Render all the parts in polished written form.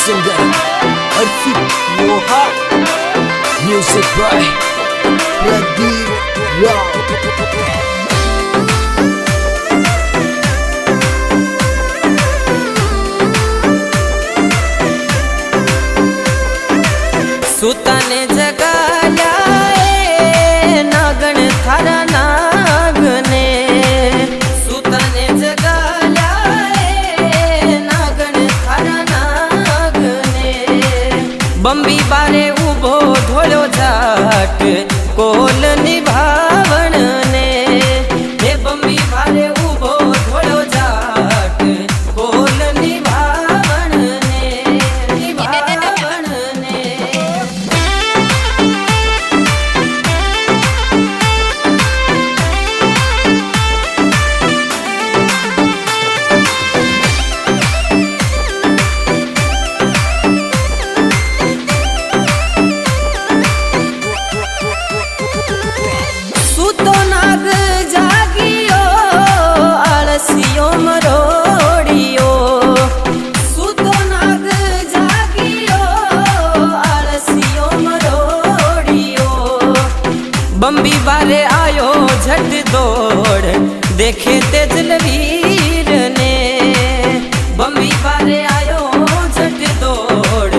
singer Arfik Moha. Music by Pradeep Rao. सुताने जगाया नागण थारा नागने, सुताने जगाया नागण थारा नागने। बंबी बारे उभो धोलो जाट कोल निभावण ने, हे बंबी बारे उभो धोलो जाट कोल निभावण ने, निभावण ने। सुतो नाग जागियो आलसियो मरोड़ियो, सुतो नाग जागियो आलसियो मरोड़ियो। बंबी बारे आयो झट दौड़ देखे तेजलवीर ने, बंबी बारे आयो झट दौड़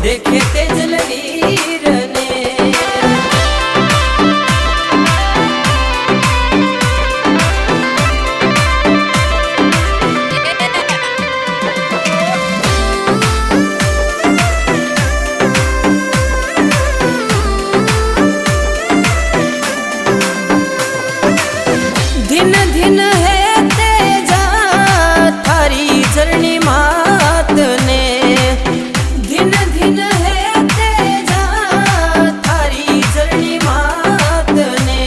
देखे तेजलवीर ने। दिन दिन है तेजा थारी जरनी मात ने, दिन दिन है तेजा थारी जरनी मात ने।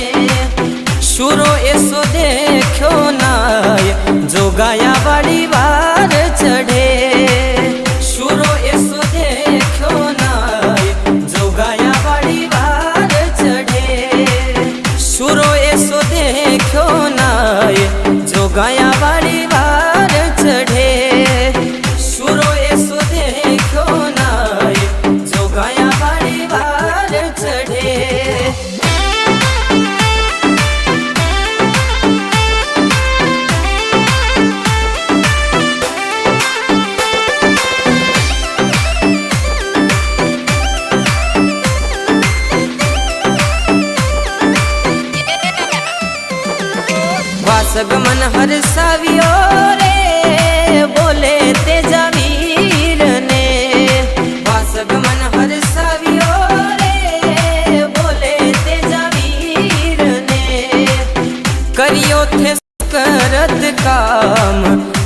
शुरो ऐसो देखो नाय जो गाया वाली वार चढ़े, शुरो ऐसो देखो नाय जो गाया वाली वार चढ़े, शुरो ऐसो देखो नाय जो गाया वाली वार चढ़े, शुरो ऐसो देखो नाय जो गाया वाली वार चढ़े। वासगमन हरसावियो रे बोले तेजा वीर ने, वासगमन हरसावियो रे बोले तेजा वीर ने। करियो थे करत काम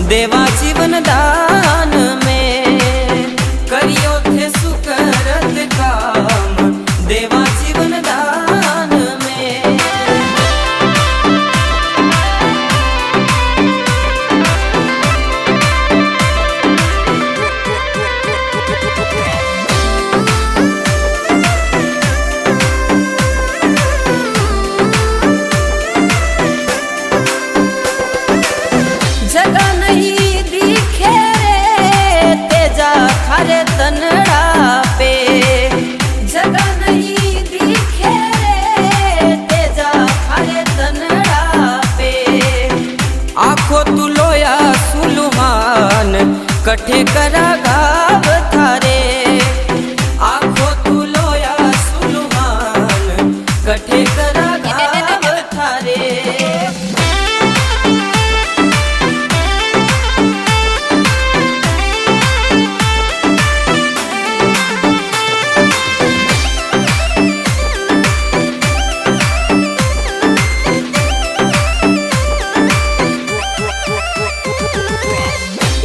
देवा जीवन दान में, करियो थे सुकरत काम देवा जीवन दान में। जगह नहीं दिखे रे तेजा थारे तनड़ा पे, जगह नहीं दिखे रे तेजा थारे तनड़ा पे। आखो तू लोया सुलुहान कठे करा गाव थारे, आखो तू लोया सुलुहान कठे करा गाव थारे।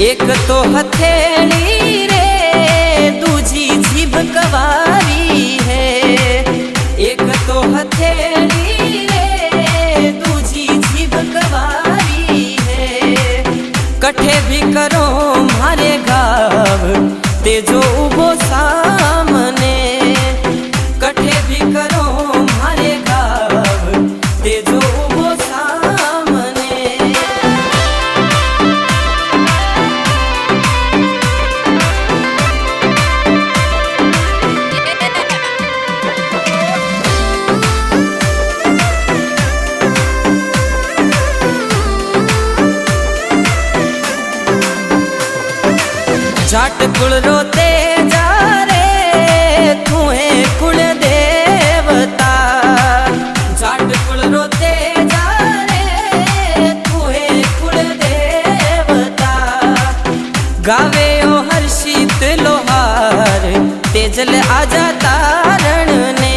एक तो हथेली रे दूजी जीभ कवारी है, एक तो हथेली रे दूजी जीभ कवारी है। कठे भी करो मारे गाव तेजो उभो सामने, कठे भी करो मारे गाव तेजो उभो सामने। जाट कुल रोते जा रे तू है कुल देवता जाट कुल रोते जा रे तू है कुल देवता गावे ओ हर्षित लोहार तेजल आजा तारण ने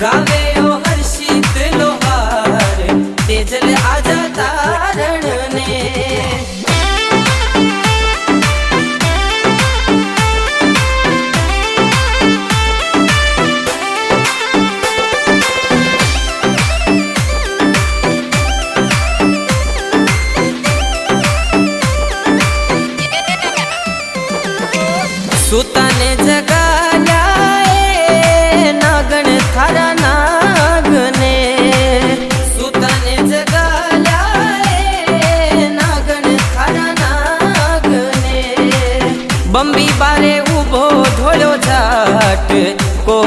गावे ओ हर्षित लोहार तेजल आजा तारण ने सुताने जगाया नागण थारा नागने सुताने जगाया नागण थारा नागने बंबी बारे उभो धोलो जाट को